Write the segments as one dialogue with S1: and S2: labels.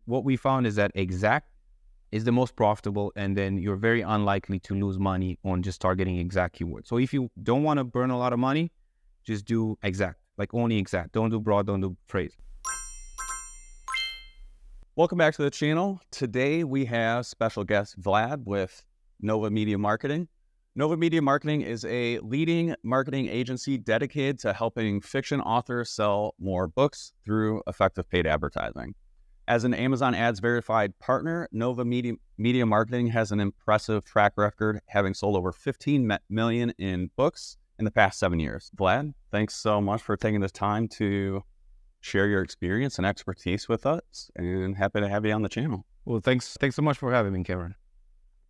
S1: what we found is that exact is the most profitable, and then you're very unlikely to lose money on just targeting exact keywords. So if you don't want to burn a lot of money, just do exact, like only exact. Don't do broad, don't do phrase.
S2: Welcome back to the channel. Today we have special guest Vlad with Nova Media Marketing. Nova Media Marketing is a leading marketing agency dedicated to helping fiction authors sell more books through effective paid advertising. As an Amazon Ads verified partner, Nova Media Marketing has an impressive track record, having sold over 15 million in books in the past 7 years. Vlad, thanks so much for taking the time to share your experience and expertise with us, and happy to have you on the channel.
S1: Well, thanks so much for having me, Kevin.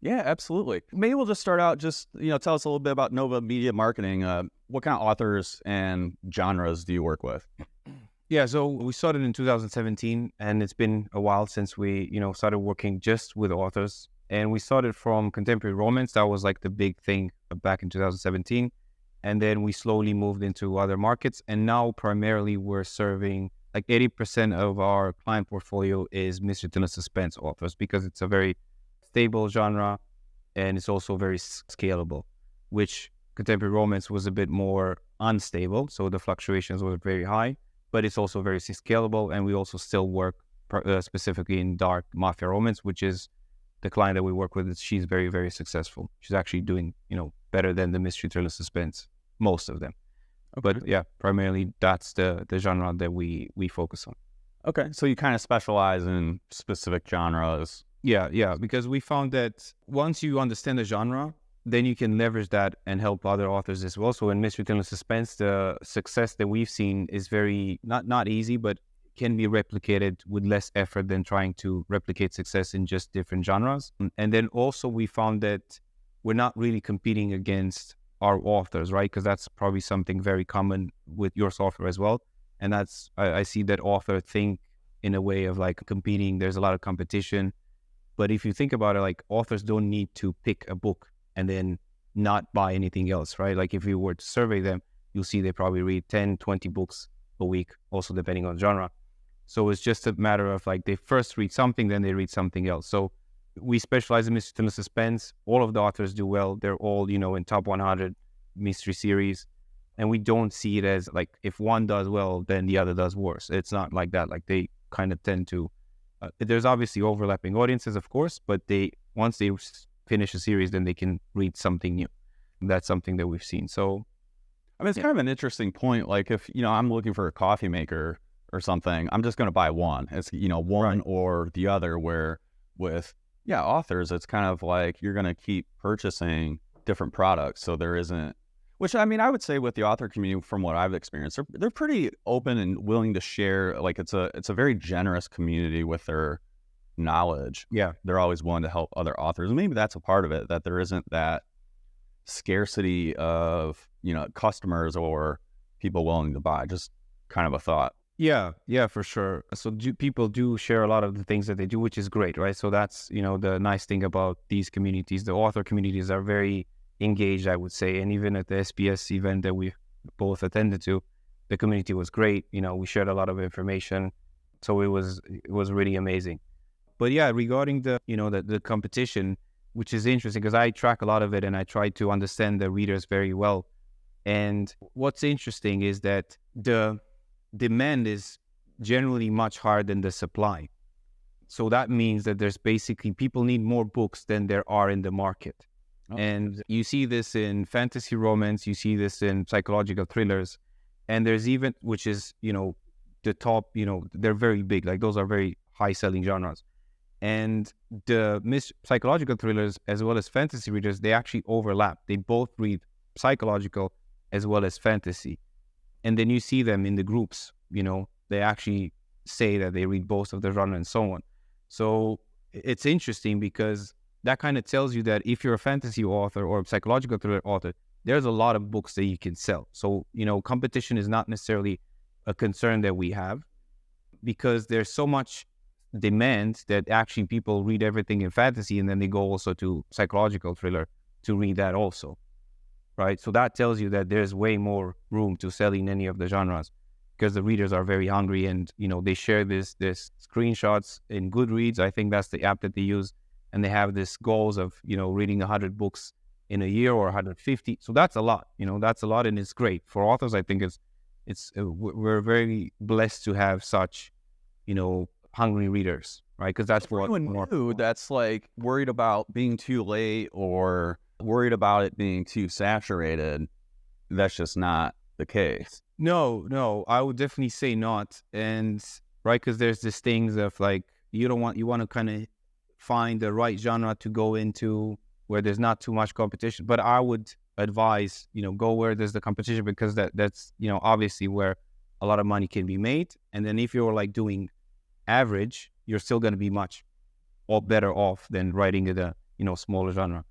S2: Yeah, absolutely. Maybe we'll just start out, tell us a little bit about Nova Media Marketing. What kind of authors and genres do you work with?
S1: Yeah, so we started in 2017, and it's been a while since we, started working just with authors. And we started from contemporary romance. That was like the big thing back in 2017. And then we slowly moved into other markets. And now primarily we're serving like 80% of our client portfolio is mystery thriller suspense authors, because it's a very stable genre and it's also very scalable, which contemporary romance was a bit more unstable. So the fluctuations were very high, but it's also very scalable. And we also still work specifically in dark mafia romance, which is the client that we work with. She's very, very successful. She's actually doing, better than the mystery thriller suspense, most of them. Okay. But yeah, primarily that's the genre that we focus on.
S2: Okay. So you kind of specialize in specific genres.
S1: Yeah, because we found that once you understand the genre, then you can leverage that and help other authors as well. So in mystery thriller suspense, the success that we've seen is very, not easy, but can be replicated with less effort than trying to replicate success in just different genres. And then also we found that we're not really competing against our authors, right? Because that's probably something very common with your software as well. And that's, I see that author think in a way of like competing. There's a lot of competition. But if you think about it, like authors don't need to pick a book and then not buy anything else, right? Like if you were to survey them, you'll see they probably read 10, 20 books a week, also depending on genre. So it's just a matter of like they first read something, then they read something else. So we specialize in mystery thriller suspense. All of the authors do well. They're all, in top 100 mystery series. And we don't see it as like if one does well, then the other does worse. It's not like that. Like they kind of tend to, there's obviously overlapping audiences, of course, but once they finish a series, then they can read something new. That's something that we've seen. So,
S2: I mean, it's kind of an interesting point. Like if, I'm looking for a coffee maker or something, I'm just going to buy one. It's, one or the other, where with, authors, it's kind of like you're going to keep purchasing different products. So there isn't, which I mean, I would say with the author community, from what I've experienced, they're pretty open and willing to share. Like it's a very generous community with their knowledge.
S1: Yeah.
S2: They're always willing to help other authors. Maybe that's a part of it, that there isn't that scarcity of, customers or people willing to buy. Just kind of a thought.
S1: Yeah, for sure. So people do share a lot of the things that they do, which is great, right? So that's, the nice thing about these communities. The author communities are very engaged, I would say. And even at the SPS event that we both attended to, the community was great. We shared a lot of information. So it was really amazing. But yeah, regarding the competition, which is interesting because I track a lot of it and I try to understand the readers very well. And what's interesting is that the demand is generally much higher than the supply. So that means that there's basically people need more books than there are in the market. Oh. And you see this in fantasy romance, you see this in psychological thrillers, and there's even, which is, the top, they're very big, like those are very high selling genres. And the psychological thrillers as well as fantasy readers, they actually overlap. They both read psychological as well as fantasy. And then you see them in the groups, they actually say that they read both of the genre and so on. So it's interesting because that kind of tells you that if you're a fantasy author or a psychological thriller author, there's a lot of books that you can sell. So, competition is not necessarily a concern that we have because there's so much demand that actually people read everything in fantasy and then they go also to psychological thriller to read that also, right? So that tells you that there's way more room to sell in any of the genres. because the readers are very hungry, and they share this screenshots in Goodreads. I think that's the app that they use, and they have this goals of reading 100 books in a year or 150. So that's a lot. That's a lot, and it's great for authors. I think we're very blessed to have such hungry readers, right? Because that's what
S2: anyone new that's like worried about being too late or worried about it being too saturated. That's just not the case.
S1: No, I would definitely say not. And right, because there's this things of like you want to kind of find the right genre to go into where there's not too much competition. But I would advise go where there's the competition, because that's obviously where a lot of money can be made. And then if you're like doing average, you're still going to be much or better off than writing the smaller genre.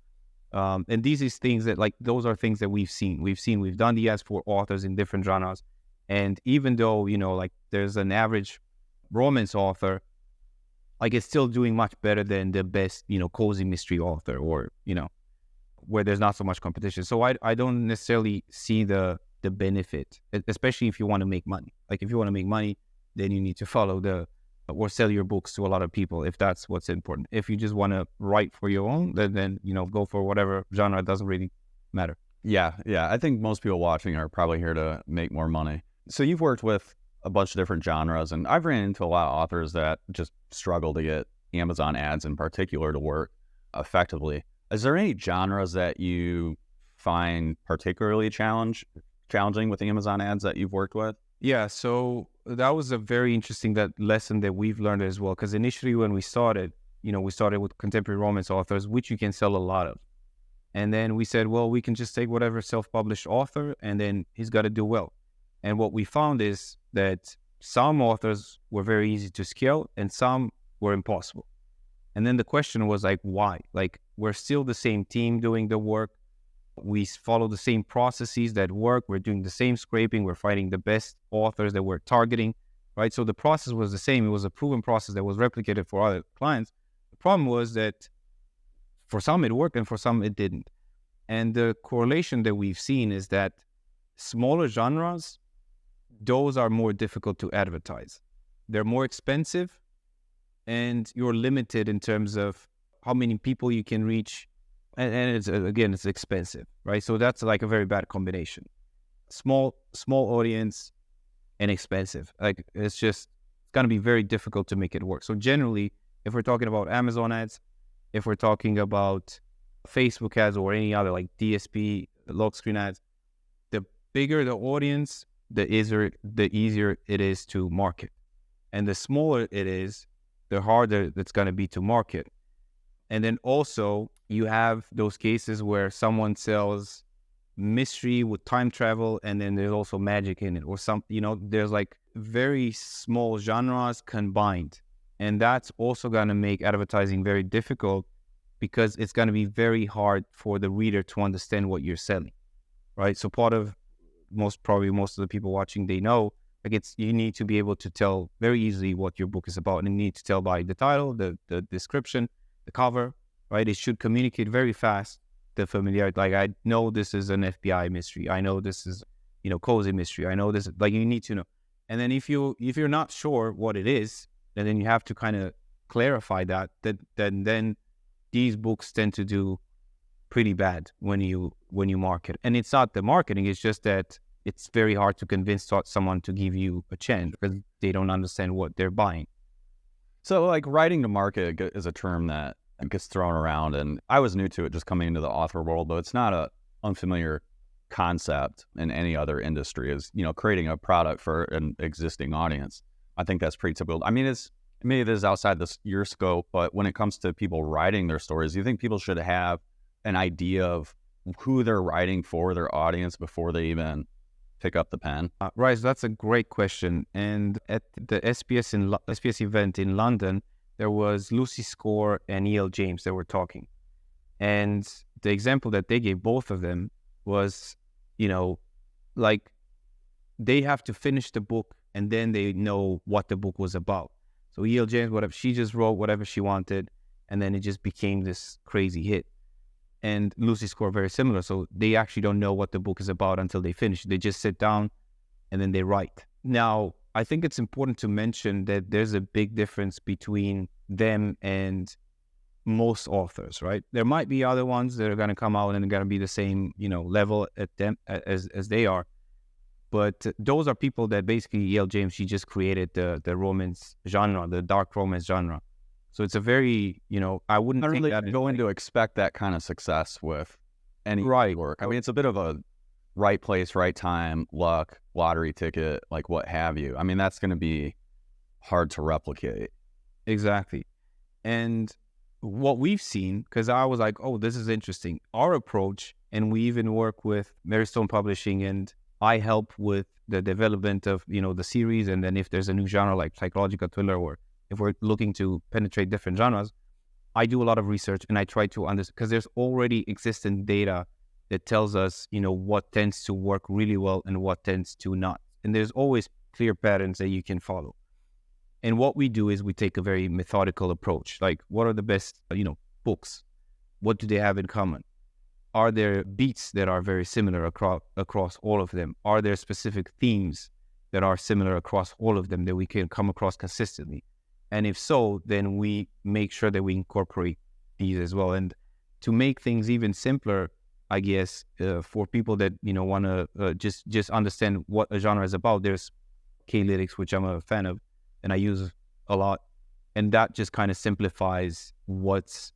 S1: And these is things that those are things that we've done the ads for authors in different genres. And even though there's an average romance author, it's still doing much better than the best cozy mystery author, or where there's not so much competition. So I don't necessarily see the benefit, especially if you want to make money. If you want to make money, then you need to follow or sell your books to a lot of people, if that's what's important. If you just want to write for your own, then go for whatever genre. It doesn't really matter.
S2: Yeah. I think most people watching are probably here to make more money. So you've worked with a bunch of different genres, and I've ran into a lot of authors that just struggle to get Amazon ads in particular to work effectively. Is there any genres that you find particularly challenging with Amazon ads that you've worked with?
S1: Yeah, so that was a very interesting lesson that we've learned as well. Because initially when we started, we started with contemporary romance authors, which you can sell a lot of. And then we said, well, we can just take whatever self-published author, and then he's got to do well. And what we found is that some authors were very easy to scale and some were impossible. And then the question was why? We're still the same team doing the work. We follow the same processes that work. We're doing the same scraping. We're finding the best authors that we're targeting, right? So the process was the same. It was a proven process that was replicated for other clients. The problem was that for some it worked and for some it didn't. And the correlation that we've seen is that smaller genres, those are more difficult to advertise. They're more expensive, and you're limited in terms of how many people you can reach. And it's expensive, right? So that's a very bad combination. Small audience and expensive. It's going to be very difficult to make it work. So generally, if we're talking about Amazon ads, if we're talking about Facebook ads or any other DSP, lock screen ads, the bigger the audience, the easier it is to market. And the smaller it is, the harder it's going to be to market. And then also you have those cases where someone sells mystery with time travel, and then there's also magic in it, or there's very small genres combined. And that's also going to make advertising very difficult, because it's going to be very hard for the reader to understand what you're selling, right? So part of most of the people watching, they know you need to be able to tell very easily what your book is about, and you need to tell by the title, the description, the cover, right? It should communicate very fast the familiarity. I know this is an FBI mystery. I know this is, cozy mystery. I know this. You need to know. And then if you're not sure what it is, then you have to kind of clarify that. Then these books tend to do pretty bad when you market. And it's not the marketing. It's just that it's very hard to convince someone to give you a chance, because they don't understand what they're buying.
S2: So writing to market is a term that gets thrown around, and I was new to it just coming into the author world, but it's not a unfamiliar concept in any other industry, is creating a product for an existing audience. I think that's pretty typical. I mean, maybe it is outside your scope, but when it comes to people writing their stories, do you think people should have an idea of who they're writing for, their audience, before they even pick up the pen?
S1: Right, so that's a great question. And at the SPS event in London, there was Lucy Score and E.L. James that were talking. And the example that they gave, both of them, was, they have to finish the book and then they know what the book was about. So E.L. James, she just wrote whatever she wanted, and then it just became this crazy hit. And Lucy Score, very similar. So they actually don't know what the book is about until they finish. They just sit down and then they write. Now, I think it's important to mention that there's a big difference between them and most authors, right? There might be other ones that are going to come out and are going to be the same, level at them as they are. But those are people that basically, E.L. James, she just created the romance genre, the dark romance genre. So it's a very, I wouldn't
S2: I
S1: think
S2: really
S1: that
S2: go in to expect that kind of success with any work. I mean, it's a bit of a right place, right time, luck, lottery ticket, like what have you. I mean, that's going to be hard to replicate.
S1: Exactly. And what we've seen, because I was like, oh, this is interesting. Our approach, and we even work with Merystone Publishing, and I help with the development of, the series. And then if there's a new genre like psychological thriller, or if we're looking to penetrate different genres, I do a lot of research and I try to understand, because there's already existing data that tells us, what tends to work really well and what tends to not. And there's always clear patterns that you can follow. And what we do is we take a very methodical approach. Like, what are the best, books? What do they have in common? Are there beats that are very similar across all of them? Are there specific themes that are similar across all of them that we can come across consistently? And if so, then we make sure that we incorporate these as well. And to make things even simpler, I guess, for people that, want to just understand what a genre is about, there's K-Lytics, which I'm a fan of, and I use a lot. And that just kind of simplifies what's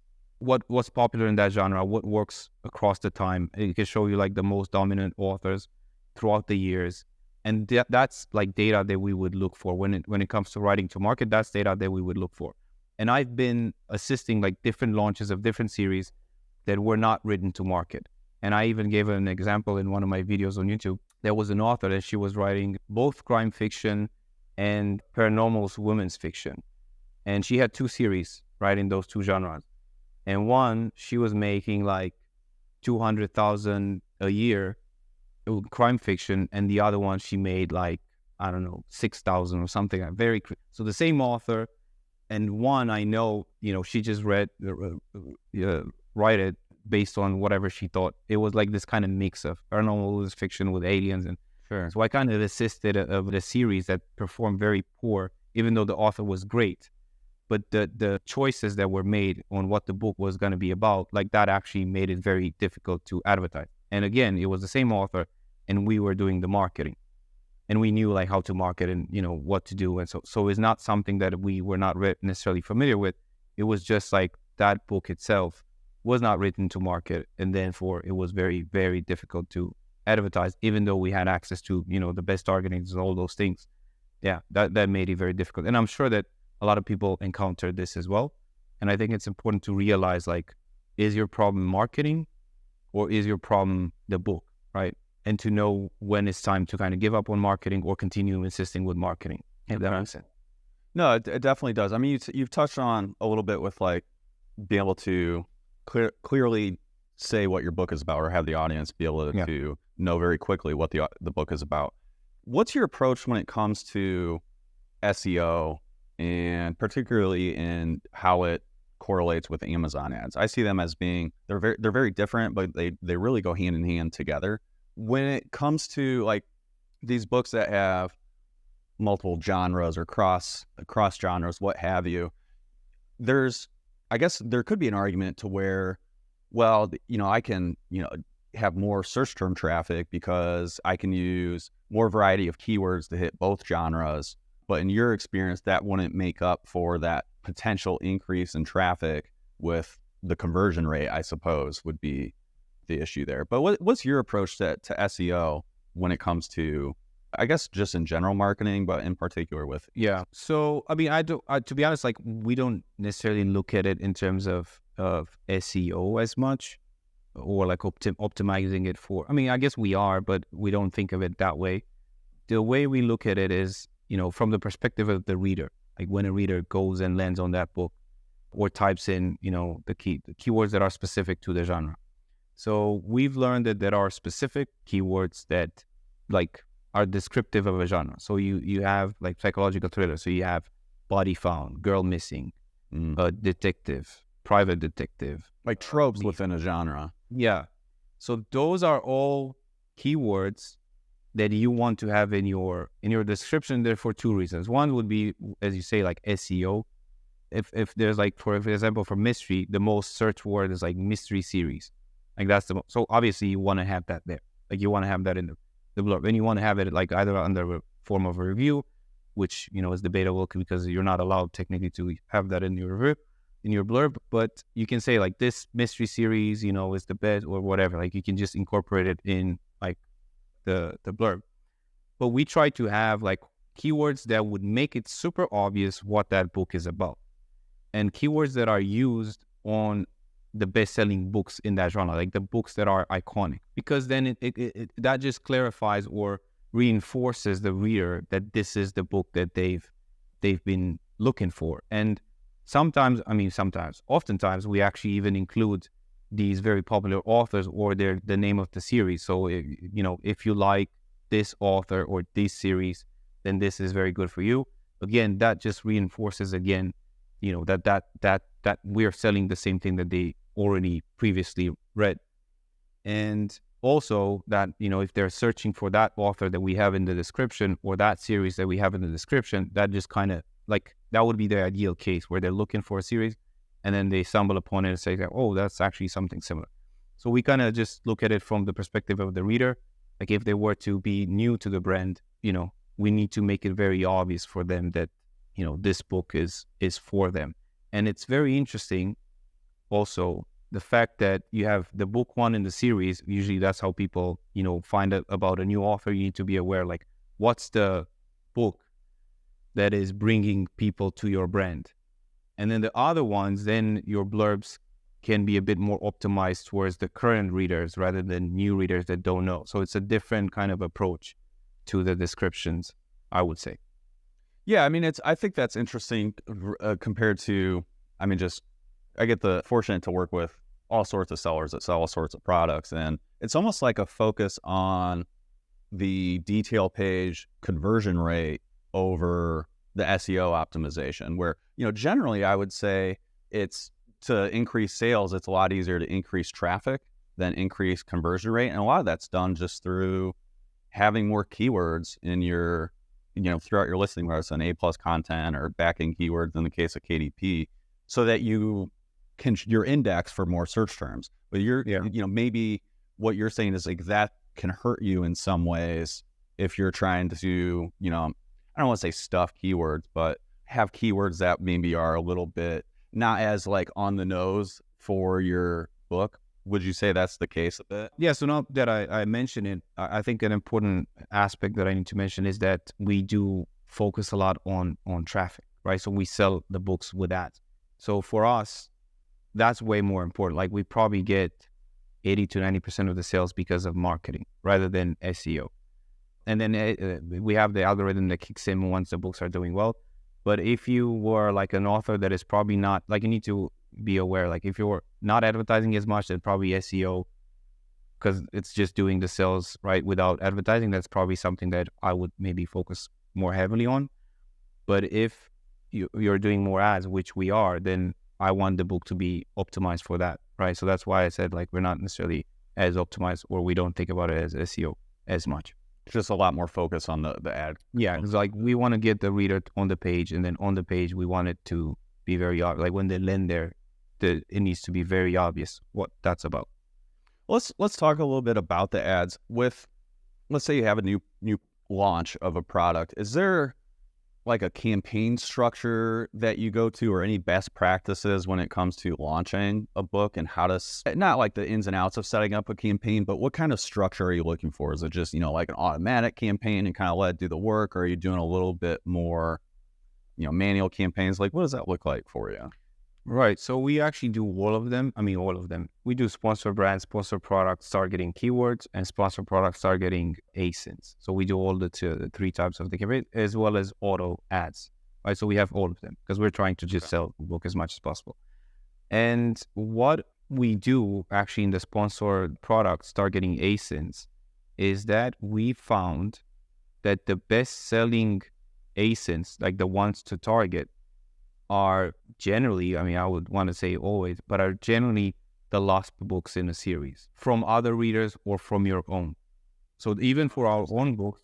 S1: popular in that genre, what works across the time. It can show you like the most dominant authors throughout the years. And that's like data that we would look for when it comes to writing to market. That's data that we would look for. And I've been assisting like different launches of different series that were not written to market. And I even gave an example in one of my videos on YouTube. There was an author that she was writing both crime fiction and paranormal women's fiction. And she had two series, right, in those two genres. And one, she was making like $200,000 a year crime fiction, and the other one she made like, I don't know, 6,000 or something. So the same author, and one I know, she just write it based on whatever she thought. It was like this kind of mix of paranormal fiction with aliens, and so I kind of assisted of the series that performed very poor, even though the author was great. But the choices that were made on what the book was going to be about, like that actually made it very difficult to advertise. And again, it was the same author, and we were doing the marketing, and we knew like how to market and what to do. And so it's not something that we were not necessarily familiar with. It was just like that book itself was not written to market, and therefore it was very, very difficult to advertise, even though we had access to the best targeting and all those things. Yeah, that made it very difficult. And I'm sure that a lot of people encounter this as well. And I think it's important to realize, like, is your problem marketing or is your problem the book, right? And to know when it's time to kind of give up on marketing or continue insisting with marketing. If that makes sense.
S2: No, it definitely does. I mean, you've touched on a little bit with like being able to clearly say what your book is about, or have the audience be able to know very quickly what the book is about. What's your approach when it comes to SEO, and particularly in how it correlates with Amazon ads? I see them as being, they're very different, but they really go hand in hand together. When it comes to like these books that have multiple genres or cross genres, what have you, I guess there could be an argument to where, well, I can, have more search term traffic because I can use more variety of keywords to hit both genres. But in your experience, that wouldn't make up for that potential increase in traffic with the conversion rate, I suppose, would be the issue there. But what's your approach to SEO when it comes to, I guess, just in general marketing, but in particular with?
S1: Yeah. So, I mean, to be honest, like, we don't necessarily look at it in terms of SEO as much, or like optimizing it for, I mean, I guess we are, but we don't think of it that way. The way we look at it is, from the perspective of the reader, like when a reader goes and lands on that book or types in, the keywords that are specific to the genre. So we've learned that there are specific keywords that like are descriptive of a genre. So you have like psychological thriller. So you have body found, girl missing, detective, private detective.
S2: Like tropes within a genre.
S1: Yeah. So those are all keywords that you want to have in your description there for two reasons. One would be, as you say, like SEO. If there's like, for example, for mystery, the most search word is like mystery series. Like that's so obviously you want to have that there. Like you want to have that in the blurb. And you want to have it like either under a form of a review, which, is debatable because you're not allowed technically to have that in your review, in your blurb. But you can say like this mystery series, is the best or whatever. Like you can just incorporate it in like the blurb. But we try to have like keywords that would make it super obvious what that book is about, and keywords that are used on the best-selling books in that genre, like the books that are iconic, because then it that just clarifies or reinforces the reader that this is the book that they've been looking for. And oftentimes we actually even include these very popular authors or the name of the series. So if you like this author or this series, then this is very good for you. Again, that just reinforces again, that we're selling the same thing that they already previously read. And also that, if they're searching for that author that we have in the description or that series that we have in the description, that just kind of like, that would be the ideal case where they're looking for a series and then they stumble upon it and say, oh, that's actually something similar. So we kind of just look at it from the perspective of the reader. Like if they were to be new to the brand, we need to make it very obvious for them that, this book is for them. And it's very interesting also the fact that you have the book one in the series. Usually that's how people, find out about a new author. You need to be aware, like, what's the book that is bringing people to your brand? And then the other ones, then your blurbs can be a bit more optimized towards the current readers rather than new readers that don't know. So it's a different kind of approach to the descriptions, I would say.
S2: Yeah, I mean, I think that's interesting compared to, I get the fortunate to work with all sorts of sellers that sell all sorts of products. And it's almost like a focus on the detail page conversion rate over the SEO optimization, where, generally I would say it's to increase sales, it's a lot easier to increase traffic than increase conversion rate. And a lot of that's done just through having more keywords in your, throughout your listing, whether it's an A+ content or backing keywords in the case of KDP, so that you can your index for more search terms. But maybe what you're saying is like that can hurt you in some ways if you're trying to, I don't want to say stuff keywords, but have keywords that maybe are a little bit not as like on the nose for your book. Would you say that's the case a bit?
S1: Yeah, so now that I mentioned it, I think an important aspect that I need to mention is that we do focus a lot on traffic, right? So we sell the books with that. So for us, that's way more important. Like we probably get 80 to 90% of the sales because of marketing rather than SEO. And then we have the algorithm that kicks in once the books are doing well. But if you were like an author that is probably not, like you need to be aware, like if you're not advertising as much, then probably SEO, because it's just doing the sales, right, without advertising, that's probably something that I would maybe focus more heavily on. But if you're doing more ads, which we are, then I want the book to be optimized for that, right? So that's why I said like we're not necessarily as optimized, or we don't think about it as SEO as much.
S2: Just a lot more focus on the ad.
S1: Yeah, it's like we want to get the reader on the page, and then on the page we want it to be very obvious. Like when they land there, it needs to be very obvious what that's about.
S2: Let's talk a little bit about the ads. Let's say you have a new launch of a product. Is there like a campaign structure that you go to, or any best practices when it comes to launching a book, and how to, not like the ins and outs of setting up a campaign, but what kind of structure are you looking for? Is it just, like an automatic campaign and kind of let it do the work? Or are you doing a little bit more, manual campaigns? Like, what does that look like for you?
S1: Right. So we actually do all of them. We do sponsor brands, sponsor products, targeting keywords, and sponsor products targeting ASINs. So we do all the three types of the campaign, as well as auto ads. Right. So we have all of them because we're trying to just sell the book as much as possible. And what we do actually in the sponsored products targeting ASINs is that we found that the best selling ASINs, like the ones to target, are generally, I would want to say always, but are generally the last books in a series from other readers or from your own. So even for our own books,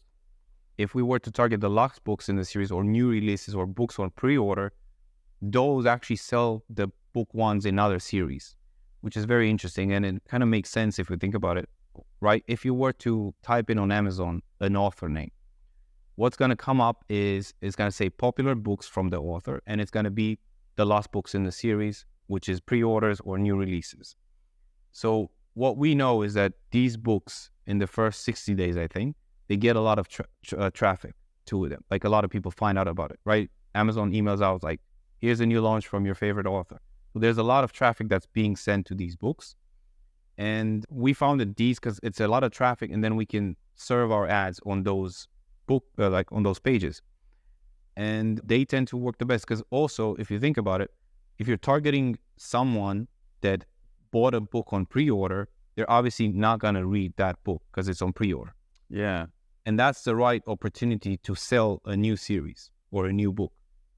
S1: if we were to target the last books in the series or new releases or books on pre-order, those actually sell the book ones in other series, which is very interesting. And it kind of makes sense if you think about it, right? If you were to type in on Amazon an author name, what's going to come up is it's going to say popular books from the author, and it's going to be the last books in the series, which is pre-orders or new releases. So what we know is that these books in the first 60 days, I think, they get a lot of traffic to them. Like a lot of people find out about it, right? Amazon emails out like, here's a new launch from your favorite author. So there's a lot of traffic that's being sent to these books. And we found that these, because it's a lot of traffic, and then we can serve our ads on those like on those pages. And they tend to work the best because also, if you think about it, if you're targeting someone that bought a book on pre-order, they're obviously not going to read that book because it's on pre-order.
S2: Yeah.
S1: And that's the right opportunity to sell a new series or a new book.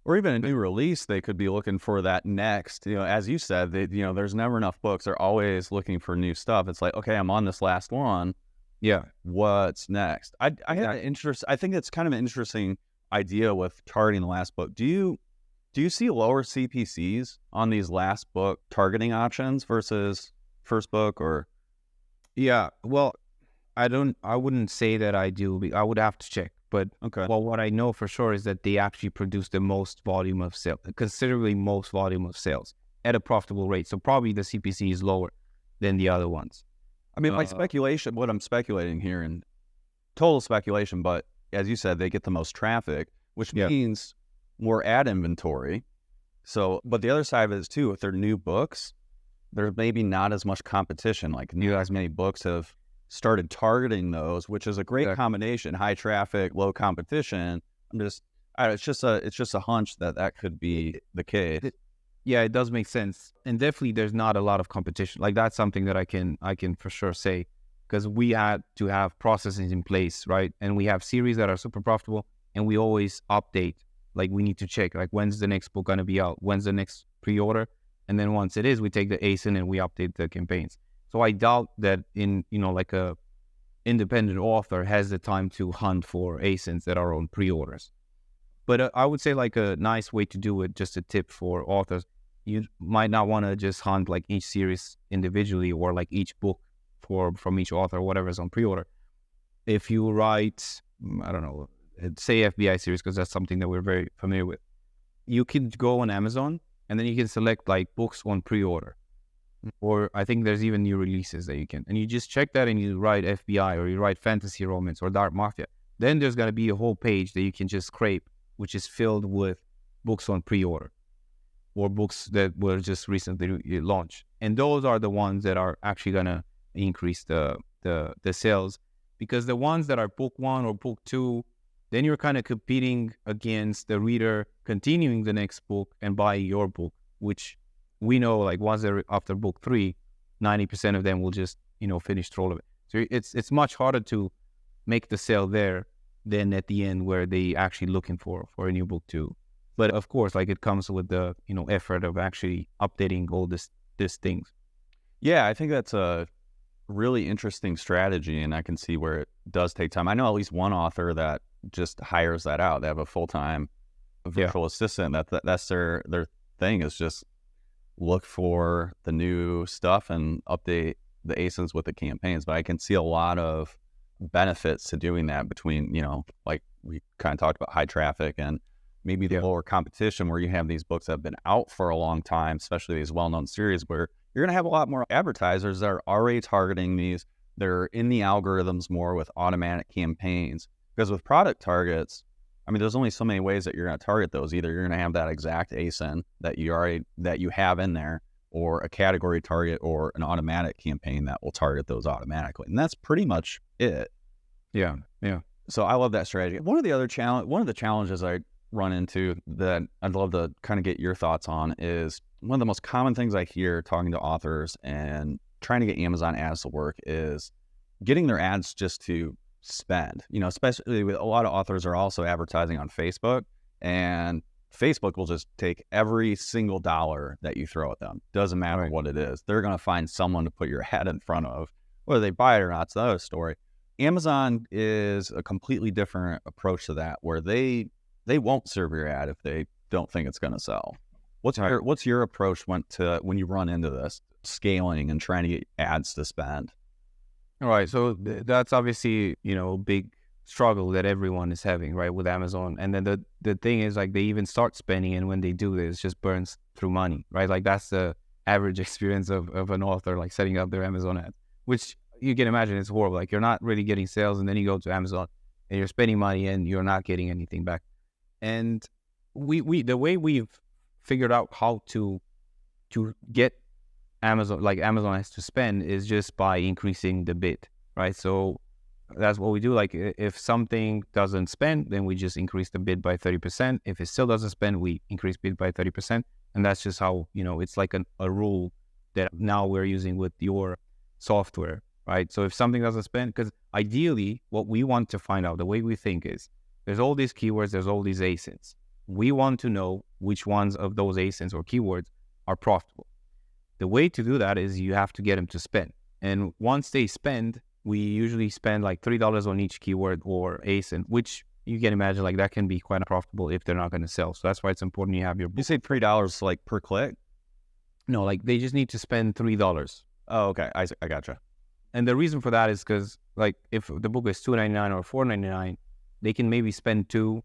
S2: Or even a new release, they could be looking for that next. As you said, there's never enough books. They're always looking for new stuff. It's like, okay, I'm on this last one.
S1: Yeah.
S2: What's next? I had an interest. I think it's kind of an interesting idea with targeting the last book. Do you see lower CPCs on these last book targeting options versus first book? Or
S1: yeah, well, I wouldn't say that I do. I would have to check. But
S2: okay.
S1: Well, what I know for sure is that they actually produce the most volume of sales, considerably most volume of sales at a profitable rate. So probably the CPC is lower than the other ones.
S2: I mean, my speculation, what I'm speculating here, and total speculation, but as you said, they get the most traffic, which means more ad inventory. So, but the other side of it is too, if they're new books, there's maybe not as much competition. Like as many books have started targeting those, which is a great combination: high traffic, low competition. It's just a hunch that could be the case.
S1: Yeah, it does make sense, and definitely there's not a lot of competition. Like that's something that I can for sure say, because we had to have processes in place, right? And we have series that are super profitable, and we always update. Like we need to check, like when's the next book gonna be out? When's the next pre-order? And then once it is, we take the ASIN and we update the campaigns. So I doubt that like a independent author has the time to hunt for ASINs that are on pre-orders. But I would say like a nice way to do it, just a tip for authors, you might not want to just hunt like each series individually or like each book from each author or whatever is on pre-order. If you write, I don't know, say FBI series, because that's something that we're very familiar with, you can go on Amazon and then you can select like books on pre-order. Or I think there's even new releases that you can. And you just check that and you write FBI or you write fantasy romance or dark mafia. Then there's going to be a whole page that you can just scrape, which is filled with books on pre-order or books that were just recently launched. And those are the ones that are actually going to increase the sales, because the ones that are book one or book two, then you're kind of competing against the reader continuing the next book and buying your book, which we know, like once they're after book 3, 90% of them will just, finish through all of it. So it's much harder to make the sale there than at the end where they actually looking for a new book too. But of course, like it comes with the, effort of actually updating all these things.
S2: Yeah, I think that's a really interesting strategy, and I can see where it does take time. I know at least one author that just hires that out. They have a full-time virtual assistant. That's their thing, is just look for the new stuff and update the ASINs with the campaigns. But I can see a lot of benefits to doing that between, like we kind of talked about, high traffic and maybe the lower competition, where you have these books that have been out for a long time, especially these well-known series, where you're going to have a lot more advertisers that are already targeting these. They're in the algorithms more with automatic campaigns. Because with product targets, I mean, there's only so many ways that you're going to target those. Either you're going to have that exact ASIN that you have in there, or a category target, or an automatic campaign that will target those automatically. And that's pretty much it.
S1: Yeah.
S2: So I love that strategy. One of the challenges I run into that I'd love to kind of get your thoughts on is one of the most common things I hear talking to authors and trying to get Amazon ads to work is getting their ads just to spend, especially with a lot of authors are also advertising on Facebook, and Facebook will just take every single dollar that you throw at them. Doesn't matter what it is. They're going to find someone to put your ad in front of. Whether they buy it or not, it's another story. Amazon is a completely different approach to that, where they won't serve your ad if they don't think it's going to sell. What's your approach when you run into this scaling and trying to get ads to spend?
S1: All right. So that's obviously, a big struggle that everyone is having, right, with Amazon. And then the thing is, like, they even start spending, and when they do this, it just burns through money, right? Like, that's the average experience of an author, like, setting up their Amazon ads, which you can imagine is horrible. Like, you're not really getting sales, and then you go to Amazon and you're spending money and you're not getting anything back. And the way we've figured out how to get Amazon has to spend is just by increasing the bid, right? So that's what we do. Like, if something doesn't spend, then we just increase the bid by 30%. If it still doesn't spend, we increase bid by 30%. And that's just how, it's like a rule that now we're using with your software, right? So if something doesn't spend, because ideally what we want to find out, the way we think is, there's all these keywords, there's all these ASINs. We want to know which ones of those ASINs or keywords are profitable. The way to do that is you have to get them to spend. And once they spend, we usually spend like $3 on each keyword or ASIN, which you can imagine, like, that can be quite profitable if they're not going to sell. So that's why it's important you have your book.
S2: You say $3 like per click?
S1: No, like, they just need to spend $3.
S2: Oh, okay. I gotcha.
S1: And the reason for that is because, like, if the book is $2.99 or $4.99, they can maybe spend $2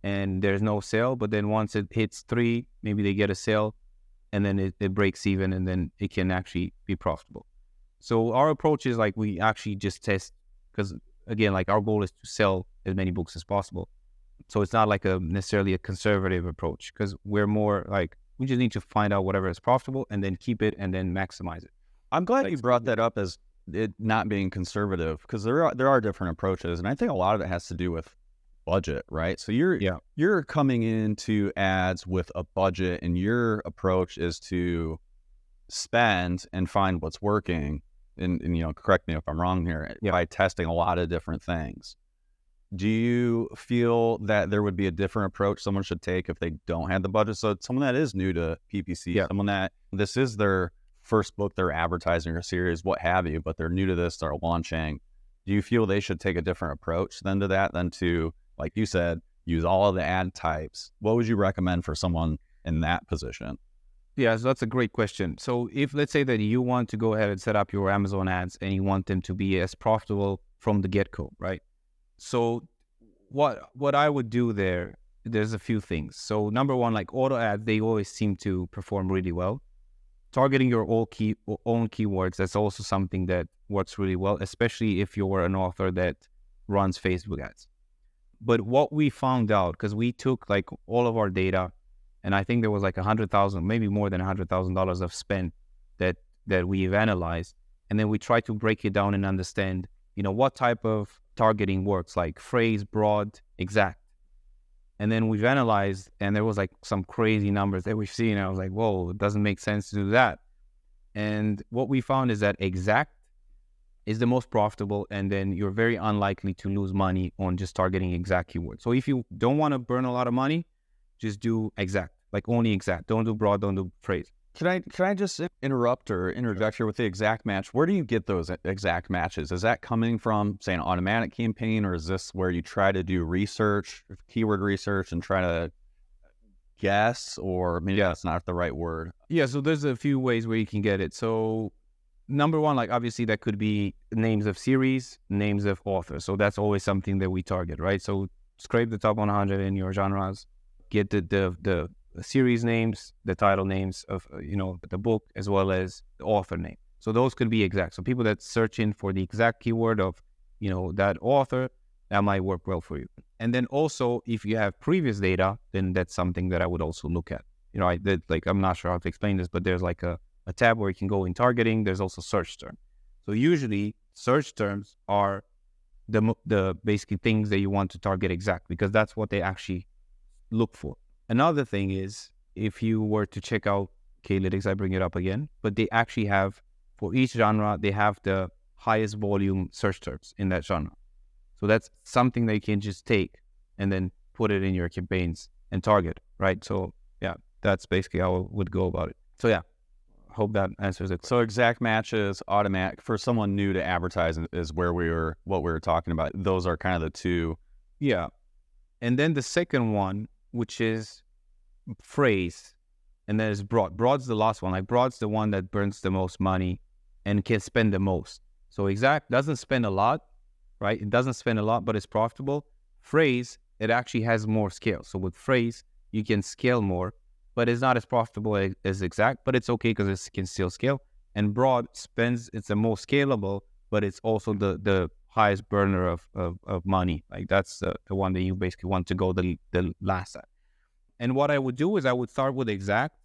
S1: and there's no sale. But then once it hits $3, maybe they get a sale, and then it breaks even, and then it can actually be profitable. So our approach is, like, we actually just test, because again, like, our goal is to sell as many books as possible. So it's not like necessarily a conservative approach, because we're more like, we just need to find out whatever is profitable and then keep it and then maximize it.
S2: I'm glad you brought that up as it not being conservative, because there are different approaches, and I think a lot of it has to do with budget, right? So you're coming into ads with a budget, and your approach is to spend and find what's working. And correct me if I'm wrong here, by testing a lot of different things. Do you feel that there would be a different approach someone should take if they don't have the budget? So someone that is new to PPC, someone that this is their first book they're advertising or series, what have you, but they're new to this, they're launching. Do you feel they should take a different approach than to, like you said, use all of the ad types? What would you recommend for someone in that position?
S1: Yeah, so that's a great question. So if, let's say that you want to go ahead and set up your Amazon ads and you want them to be as profitable from the get-go, right? So what I would do there's a few things. So number one, like, auto ads, they always seem to perform really well. Targeting your own keywords, that's also something that works really well, especially if you're an author that runs Facebook ads. But what we found out, because we took, like, all of our data, and I think there was like $100,000, maybe more than $100,000 of spend that we've analyzed. And then we tried to break it down and understand, what type of targeting works, like phrase, broad, exact. And then we've analyzed, and there was like some crazy numbers that we've seen. I was like, whoa, it doesn't make sense to do that. And what we found is that exact is the most profitable, and then you're very unlikely to lose money on just targeting exact keywords. So if you don't want to burn a lot of money, just do exact, like only exact. Don't do broad, don't do phrase.
S2: Can I just interrupt or interject here with the exact match? Where do you get those exact matches? Is that coming from, say, an automatic campaign, or is this where you try to do research, keyword research, and try to guess, or maybe that's not the right word?
S1: Yeah, so there's a few ways where you can get it. So number one, like, obviously that could be names of series, names of authors. So that's always something that we target, right? So scrape the top 100 in your genres, get the series names, the title names of, the book, as well as the author name. So those could be exact. So people that search in for the exact keyword of, that author, that might work well for you. And then also, if you have previous data, then that's something that I would also look at. I'm not sure how to explain this, but there's like a tab where you can go in targeting. There's also search term. So usually search terms are the basically things that you want to target exact, because that's what they actually look for. Another thing is, if you were to check out K-Lytics, I bring it up again, but they actually have, for each genre, they have the highest volume search terms in that genre. So that's something that you can just take and then put it in your campaigns and target, right? So yeah, that's basically how I would go about it. So yeah, hope that answers it.
S2: So exact matches, automatic for someone new to advertising is what we were talking about. Those are kind of the two.
S1: Yeah. And then the second one, which is phrase, and then it's broad. Broad's the last one. Like broad's the one that burns the most money and can spend the most. So exact doesn't spend a lot, right? It doesn't spend a lot, but it's profitable. Phrase, it actually has more scale. So with phrase, you can scale more, but it's not as profitable as exact, but it's okay because it can still scale. And broad spends, it's the most scalable, but it's also the highest burner of money. Like that's the one that you basically want to go the last at. And what I would do is I would start with exact,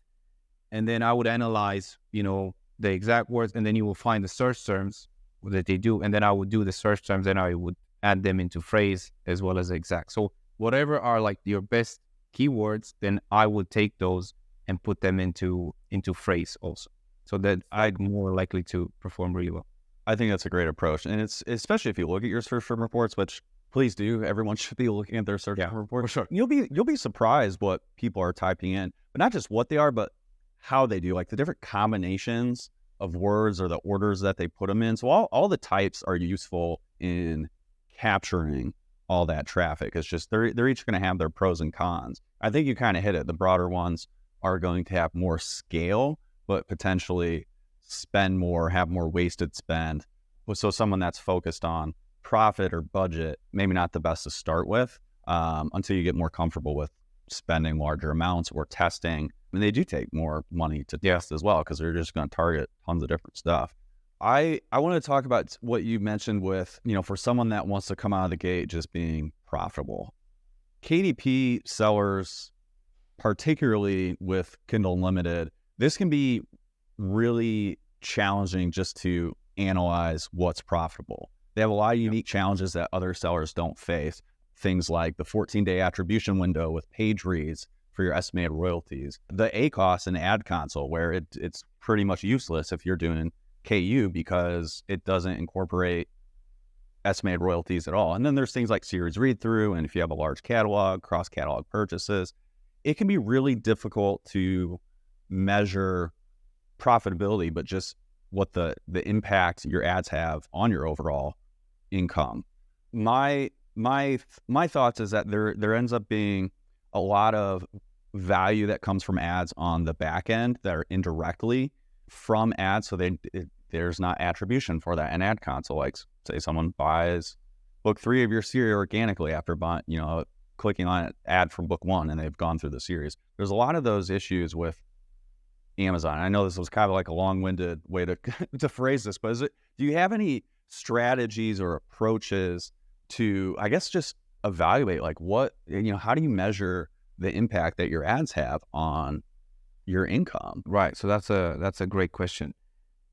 S1: and then I would analyze, the exact words, and then you will find the search terms that they do, and then I would do the search terms, and I would add them into phrase as well as exact. So whatever are like your best keywords, then I would take those and put them into phrase also, so that I'm more likely to perform really well.
S2: I think that's a great approach, and it's especially if you look at your search term reports, which please do. Everyone should be looking at their search term reports.
S1: For sure.
S2: You'll be surprised what people are typing in, but not just what they are, but how they do, like the different combinations of words or the orders that they put them in. So all the types are useful in capturing all that traffic. It's just they're each going to have their pros and cons. I think you kind of hit it. The broader ones are going to have more scale, but potentially spend more, have more wasted spend. So someone that's focused on profit or budget, maybe not the best to start with until you get more comfortable with spending larger amounts or testing. And they do take more money to test as well, because they're just going to target tons of different stuff. I want to talk about what you mentioned with, for someone that wants to come out of the gate just being profitable. KDP sellers, particularly with Kindle Unlimited, this can be really challenging just to analyze what's profitable. They have a lot of unique challenges that other sellers don't face. Things like the 14-day attribution window with page reads for your estimated royalties, the ACOS and ad console, where it's pretty much useless if you're doing KU because it doesn't incorporate estimated royalties at all. And then there's things like series read through, and if you have a large catalog, cross catalog purchases, it can be really difficult to measure profitability, but just what the impact your ads have on your overall income. My thoughts is that there ends up being a lot of value that comes from ads on the back end that are indirectly from ads, so there's not attribution for that. An ad console, like say someone buys book 3 of your series organically after buying, clicking on an ad from book 1, and they've gone through the series. There's a lot of those issues with Amazon. I know this was kind of like a long-winded way to to phrase this, but do you have any strategies or approaches to, I guess, just evaluate like what, how do you measure the impact that your ads have on your income?
S1: Right. So that's a great question.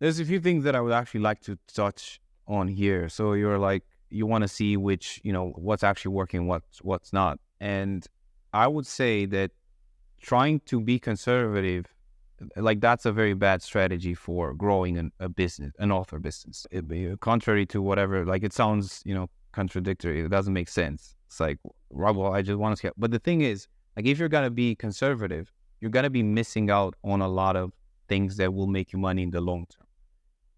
S1: There's a few things that I would actually like to touch on here. So you want to see which, what's actually working, what's not. And I would say that trying to be conservative, like that's a very bad strategy for growing a business, an author business. Contrary to whatever, like it sounds, contradictory. It doesn't make sense. It's like, well, I just want to scale. But the thing is, like, if you're going to be conservative, you're going to be missing out on a lot of things that will make you money in the long term.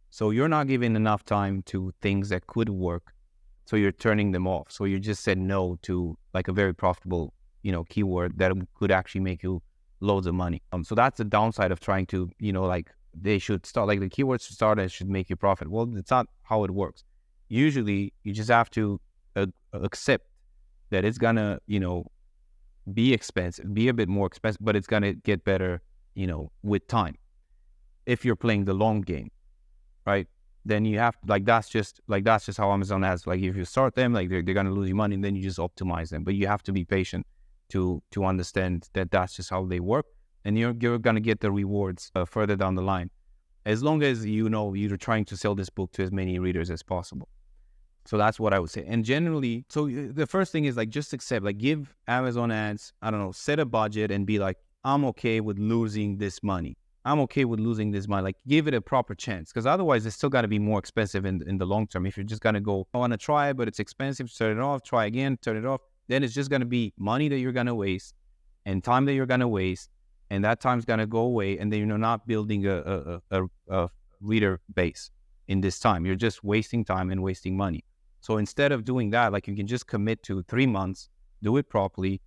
S1: So you're not giving enough time to things that could work. So you're turning them off. So you just said no to like a very profitable, keyword that could actually make you loads of money. So that's the downside of trying to, like they should start, like the keywords should start and should make you profit. Well, it's not how it works. Usually you just have to accept that it's gonna, be expensive, be a bit more expensive, but it's gonna get better, with time. If you're playing the long game, right? Then you have that's just how Amazon has. Like if you start them, like they're gonna lose you money, and then you just optimize them. But you have to be patient to understand that that's just how they work, and you're gonna get the rewards further down the line, as long as you're trying to sell this book to as many readers as possible. So that's what I would say. And generally, so the first thing is like just accept, like give Amazon ads, I don't know, set a budget and be like, I'm okay with losing this money. I'm okay with losing this money. Like give it a proper chance, because otherwise it's still got to be more expensive in the long term. If you're just going to go, I want to try it, but it's expensive, turn it off, try again, turn it off, then it's just going to be money that you're going to waste and time that you're going to waste. and that time's gonna go away, and then you're not building a reader base in this time. You're just wasting time and wasting money. So instead of doing that, like, you can just commit to 3 months, do it properly,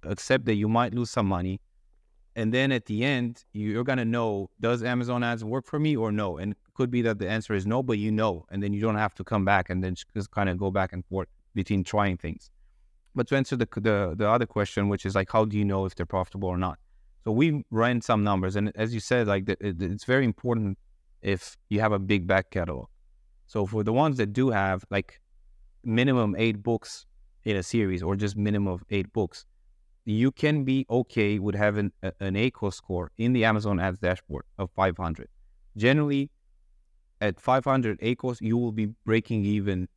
S1: accept that you might lose some money, and then at the end, you're gonna know, does Amazon ads work for me or no? And it could be that the answer is no, but and then you don't have to come back and then just kind of go back and forth between trying things. But to answer the other question, which is like, how do you know if they're profitable or not? So we ran some numbers, and as you said, like, it's very important if you have a big back catalog. So for the ones that do have like minimum 8 books in a series, or just minimum of 8 books, you can be okay with having an ACOS score in the Amazon ads dashboard of 500. Generally, at 500 ACOS, you will be breaking even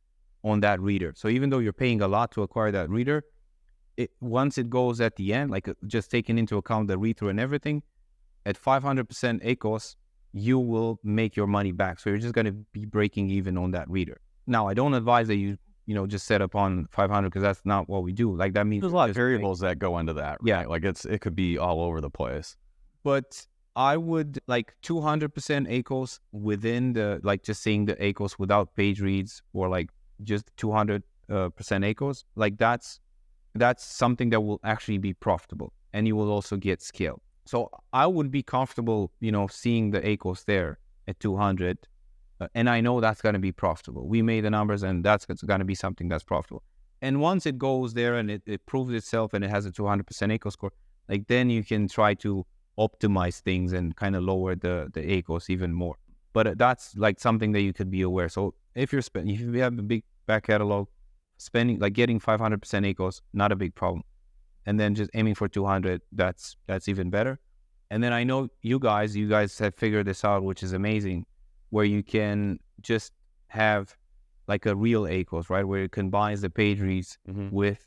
S1: on that reader. So even though you're paying a lot to acquire that reader, once it goes at the end, like, just taking into account the read through and everything, at 500% ACOS, you will make your money back. So you're just going to be breaking even on that reader. Now, I don't advise that you just set up on 500, because that's not what we do. Like, that means
S2: there's a lot of variables that go into that. Right?
S1: Yeah.
S2: Like, it could be all over the place.
S1: But I would like 200% ACOS within the, like, just saying the ACOS without page reads, or like just 200% ACOS. Like, that's something that will actually be profitable, and you will also get scale. So I would be comfortable, seeing the ACOS there at 200. And I know that's going to be profitable. We made the numbers, and that's going to be something that's profitable. And once it goes there and it proves itself and it has a 200% ACOS score, like, then you can try to optimize things and kind of lower the ACOS even more. But that's like something that you could be aware. So if you have a big back catalog, spending, like, getting 500% ACOS, not a big problem. And then just aiming for 200, that's even better. And then I know you guys have figured this out, which is amazing, where you can just have like a real ACOS, right? Where it combines the page reads with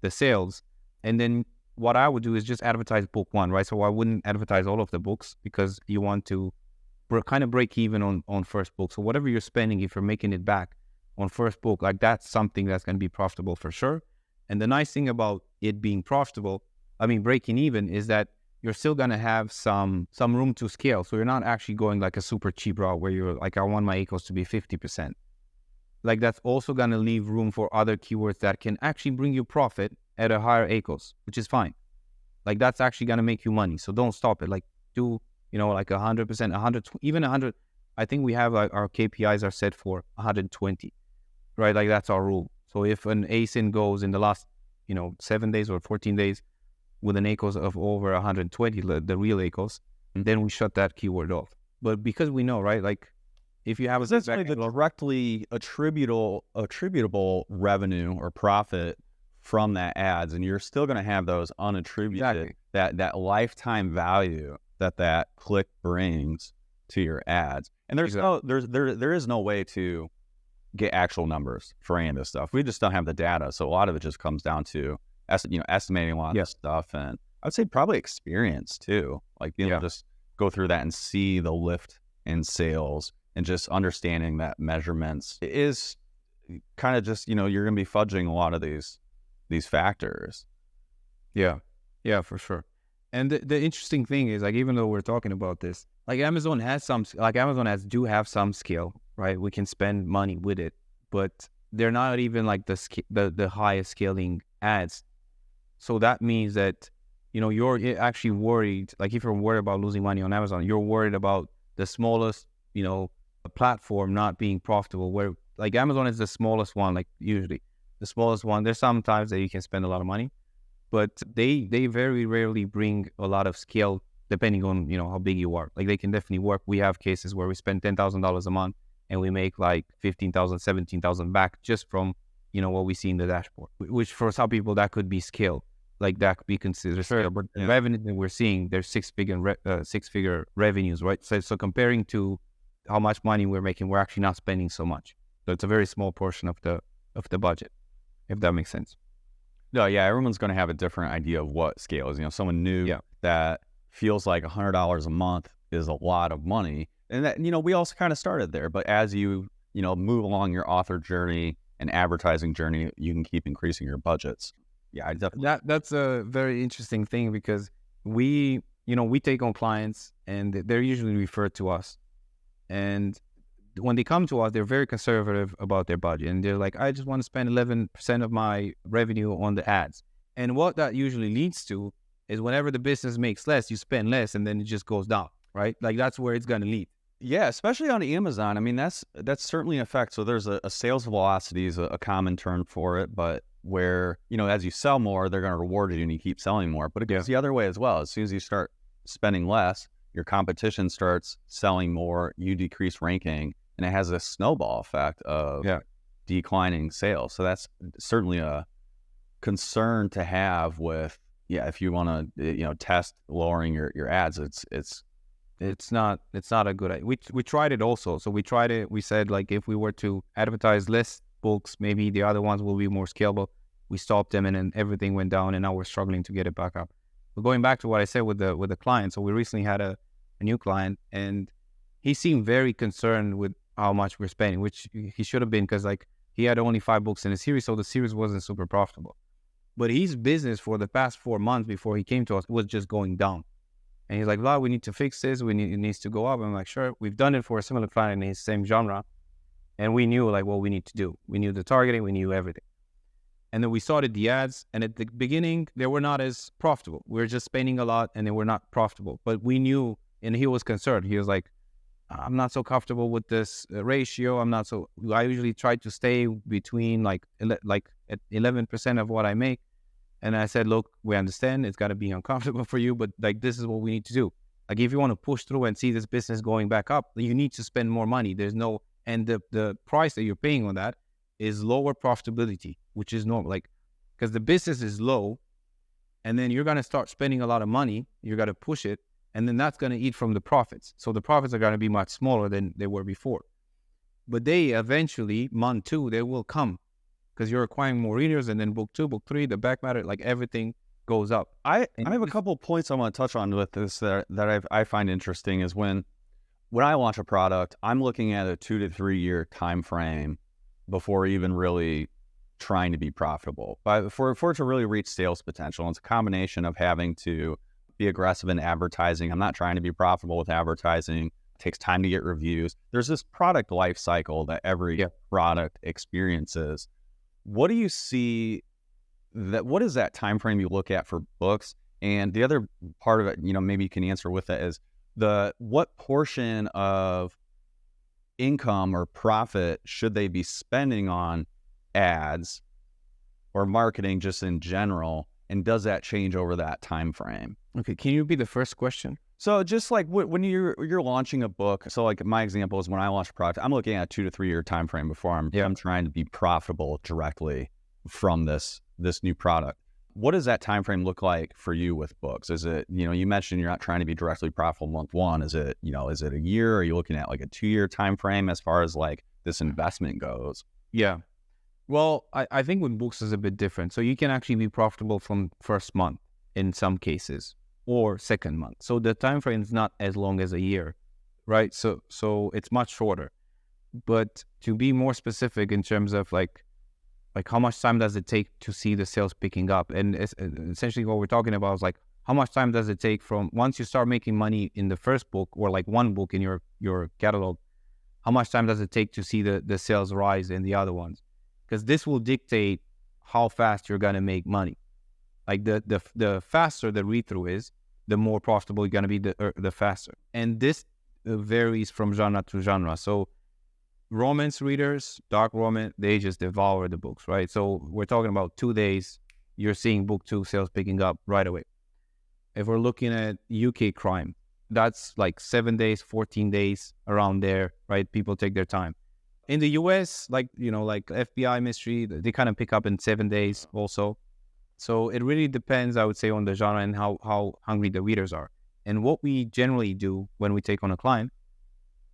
S1: the sales. And then what I would do is just advertise book 1, right? So I wouldn't advertise all of the books, because you want to kind of break even on first book. So whatever you're spending, if you're making it back on first book, like, that's something that's going to be profitable for sure. And the nice thing about it being profitable, breaking even, is that you're still going to have some room to scale. So you're not actually going like a super cheap route where you're like, I want my ACOS to be 50%. Like, that's also going to leave room for other keywords that can actually bring you profit at a higher ACOS, which is fine. Like, that's actually going to make you money. So don't stop it. Like, do, like 100%, 100, even 100. I think we have, like, our KPIs are set for 120, right? Like, that's our rule. So if an ASIN goes in the last, 7 days or 14 days with an ACOS of over 120, the real ACOS, then we shut that keyword off. But because we know, right? Like, if you have
S2: essentially the directly attributable revenue or profit from that ads, and you're still going to have those unattributed, that lifetime value that click brings to your ads. And there is no way to get actual numbers for any of this stuff. We just don't have the data. So a lot of it just comes down to estimating a lot of stuff, and I would say probably experience too. Like, just go through that and see the lift in sales, and just understanding that measurements is kind of just, you're going to be fudging a lot of these factors.
S1: Yeah, for sure. And the interesting thing is, like, even though we're talking about this, like, Amazon ads do have some scale, right? We can spend money with it, but they're not even like the highest scaling ads. So that means that, you're actually worried. Like, if you're worried about losing money on Amazon, you're worried about the smallest, platform not being profitable, where, like, Amazon is the smallest one, like, usually the smallest one. There's sometimes that you can spend a lot of money, but they very rarely bring a lot of scale, depending on, how big you are. Like, they can definitely work. We have cases where we spend $10,000 a month and we make like 15,000, 17,000 back just from, what we see in the dashboard, which for some people that could be scale. Like, that could be considered scale. But the revenue that we're seeing, there's six-figure revenues, right? So comparing to how much money we're making, we're actually not spending so much. So it's a very small portion of the budget, if that makes sense.
S2: No, yeah, everyone's going to have a different idea of what scale is. Someone new that feels like $100 a month is a lot of money. And that, we also kind of started there. But as you, move along your author journey and advertising journey, you can keep increasing your budgets. Yeah, I definitely.
S1: That's a very interesting thing, because we we take on clients and they're usually referred to us. And when they come to us, they're very conservative about their budget. And they're like, I just want to spend 11% of my revenue on the ads. And what that usually leads to is whenever the business makes less, you spend less and then it just goes down, right? Like that's where it's going to lead.
S2: Yeah, especially on Amazon. I mean, that's certainly an effect. So there's a sales velocity is a common term for it, but where, as you sell more, they're going to reward you and you keep selling more. But it goes the other way as well. As soon as you start spending less, your competition starts selling more, you decrease ranking, and it has a snowball effect of declining sales. So that's certainly a concern to have with, if you want to, test lowering your ads,
S1: it's not a good idea. We tried it also. So we tried it. We said, like, if we were to advertise less books, maybe the other ones will be more scalable. We stopped them and then everything went down and now we're struggling to get it back up. But going back to what I said with the client. So we recently had a new client and he seemed very concerned with how much we're spending, which he should have been, because like he had only 5 books in the series. So the series wasn't super profitable. But his business for the past 4 months before he came to us was just going down. And he's like, Vlad, we need to fix this. It needs to go up. I'm like, sure. We've done it for a similar client in his same genre. And we knew like what we need to do. We knew the targeting. We knew everything. And then we started the ads. And at the beginning, they were not as profitable. We were just spending a lot and they were not profitable. But we knew, and he was concerned. He was like, I'm not so comfortable with this ratio. I usually try to stay between like at 11% of what I make. And I said, look, we understand it's got to be uncomfortable for you, but like, this is what we need to do. Like, if you want to push through and see this business going back up, you need to spend more money. And the price that you're paying on that is lower profitability, which is normal. Like, because the business is low and then you're going to start spending a lot of money. You're going to push it. And then that's going to eat from the profits. So the profits are going to be much smaller than they were before. But they eventually, month 2, they will come. Because you're acquiring more readers, and then book 2, book 3, the back matter, like everything goes up.
S2: I have a couple of points I want to touch on with this that I find interesting is when I launch a product, I'm looking at a 2 to 3 year time frame before even really trying to be profitable. But for it to really reach sales potential, it's a combination of having to be aggressive in advertising. I'm not trying to be profitable with advertising. It takes time to get reviews. There's this product life cycle that every product experiences. What do you see what is that time frame you look at for books? And the other part of it, maybe you can answer with that is what portion of income or profit should they be spending on ads or marketing just in general? And does that change over that time frame?
S1: Okay, can you repeat the first question?
S2: So just like when you're launching a book, so like my example is when I launch a product, I'm looking at a 2 to 3 year time frame before I'm trying to be profitable directly from this new product. What does that time frame look like for you with books? Is it, you mentioned you're not trying to be directly profitable month 1. Is it, is it a year? Are you looking at like a 2 year time frame as far as like this investment goes?
S1: Yeah. Well, I think with books is a bit different. So you can actually be profitable from first month in some cases, or second month. So the time frame is not as long as a year, right? So it's much shorter. But to be more specific in terms of like how much time does it take to see the sales picking up? And essentially what we're talking about is like, how much time does it take from once you start making money in the first book or like one book in your catalog, how much time does it take to see the sales rise in the other ones? Because this will dictate how fast you're going to make money. Like the faster the read-through is, the more profitable you're going to be, the faster. And this varies from genre to genre. So romance readers, dark romance, they just devour the books, right? So we're talking about 2 days, you're seeing book 2 sales picking up right away. If we're looking at UK crime, that's like 7 days, 14 days, around there, right? People take their time. In the US, like FBI mystery, they kind of pick up in 7 days also. So it really depends, I would say, on the genre and how hungry the readers are. And what we generally do when we take on a client,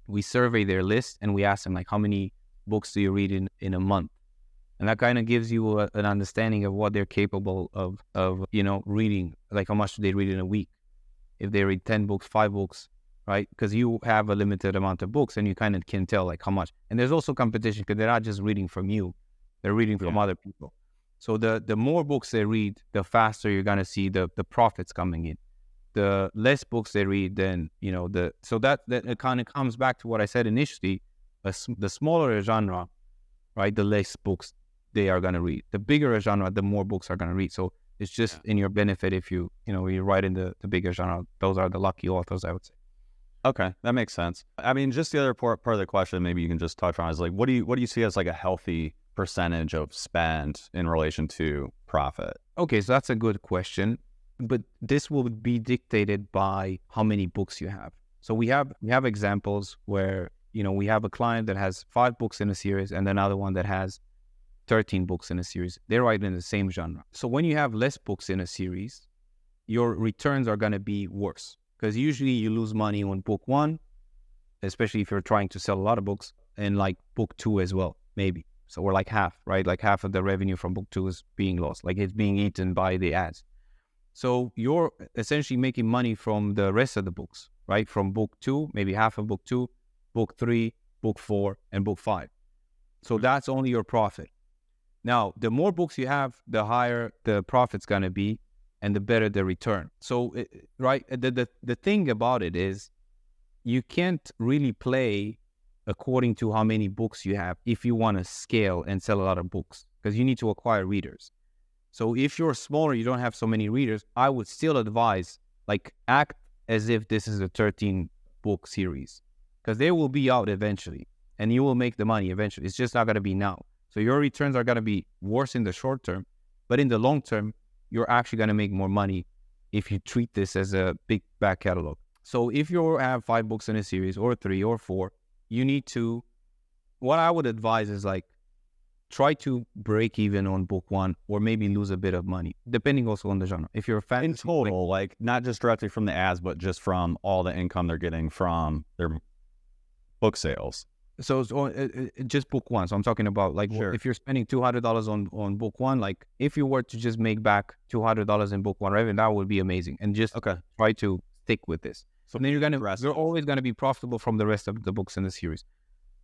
S1: we survey their list and we ask them, like, how many books do you read in a month? And that kind of gives you an understanding of what they're capable of reading, like how much do they read in a week. If they read 10 books, 5 books, right? Because you have a limited amount of books and you kind of can tell like how much. And there's also competition because they're not just reading from you, they're reading from other people. So the more books they read, the faster you're going to see the profits coming in. the less books they read, then, so that it kind of comes back to what I said initially. The smaller a genre, right, the less books they are going to read. The bigger a genre, the more books are going to read. So it's just in your benefit if you write in the bigger genre. Those are the lucky authors, I would say.
S2: Okay, that makes sense. I mean, just the other part of the question, maybe you can just touch on is like, what do you see as like a healthy percentage of spend in relation to profit?
S1: Okay, so that's a good question, but this will be dictated by how many books you have. So we have examples where, we have a client that has 5 books in a series and another one that has 13 books in a series. They're right in the same genre. So when you have less books in a series, your returns are going to be worse, because usually you lose money on book 1, especially if you're trying to sell a lot of books, and like book 2 as well, maybe. So we're like half, right? Like half of the revenue from book 2 is being lost, like it's being eaten by the ads. So you're essentially making money from the rest of the books, right? From book 2, maybe half of book 2, book 3, book 4, and book 5. So that's only your profit. Now, the more books you have, the higher the profit's going to be and the better the return. So, right, the thing about it is you can't really play according to how many books you have if you want to scale and sell a lot of books, because you need to acquire readers. So if you're smaller, you don't have so many readers, I would still advise, like, act as if this is a 13-book series, because they will be out eventually and you will make the money eventually. It's just not going to be now. So your returns are going to be worse in the short term, but in the long term, you're actually going to make more money if you treat this as a big back catalog. So if you have 5 books in a series, or 3 or 4, you need to, what I would advise is like, try to break even on book 1, or maybe lose a bit of money, depending also on the genre. If you're a fan
S2: in total, like not just directly from the ads, but just from all the income they're getting from their book sales.
S1: So just book 1. So I'm talking about like, sure, if you're spending $200 on book 1, like if you were to just make back $200 in book 1 revenue, that would be amazing. And just try to stick with this. So then you're always going to be profitable from the rest of the books in the series.